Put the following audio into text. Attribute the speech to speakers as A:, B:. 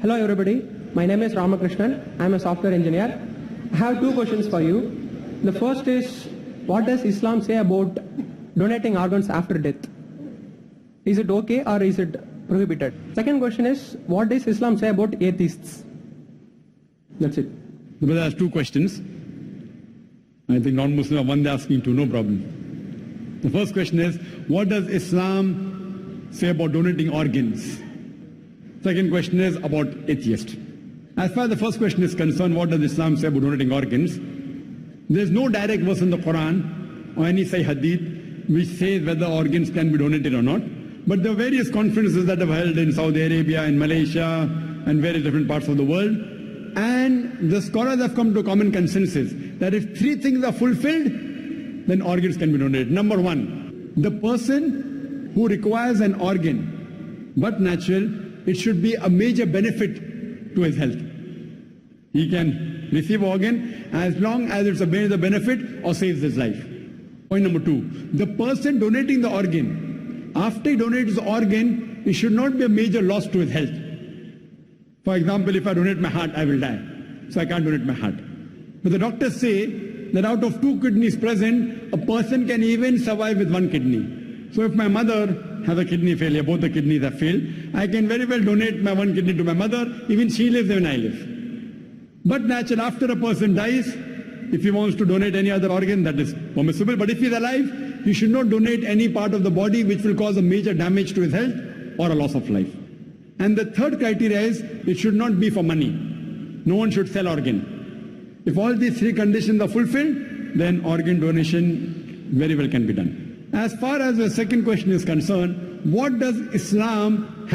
A: Hello everybody, my name is Ramakrishnan. I am a software engineer. I have two questions for you. The first is, what does Islam say about donating organs after death? Is it okay or is it prohibited? Second question is, what does Islam say about atheists? That's it.
B: The brother has two questions. I think non-Muslim are one they're asking two, no problem. The first question is, what does Islam say about donating organs? Second question is about atheists. As far as the first question is concerned, what does Islam say about donating organs? There is no direct verse in the Qur'an or any Sahih Hadith which says whether organs can be donated or not. But there are various conferences that have held in Saudi Arabia, in Malaysia, and various different parts of the world. And the scholars have come to a common consensus that if three things are fulfilled, then organs can be donated. Number one, the person who requires an organ, but natural, it should be a major benefit to his health. He can receive organ as long as it's a major benefit or saves his life. Point number two, the person donating the organ, after he donates the organ, it should not be a major loss to his health. For example, if I donate my heart, I will die. So I can't donate my heart. But the doctors say that out of two kidneys present, a person can even survive with one kidney. So if my mother has a kidney failure, both the kidneys have failed, I can very well donate my one kidney to my mother, even she lives when I live. But naturally, after a person dies, if he wants to donate any other organ, that is permissible. But if he's alive, he should not donate any part of the body which will cause a major damage to his health or a loss of life. And the third criteria is, it should not be for money. No one should sell organ. If all these three conditions are fulfilled, then organ donation very well can be done. As far as the second question is concerned, what does Islam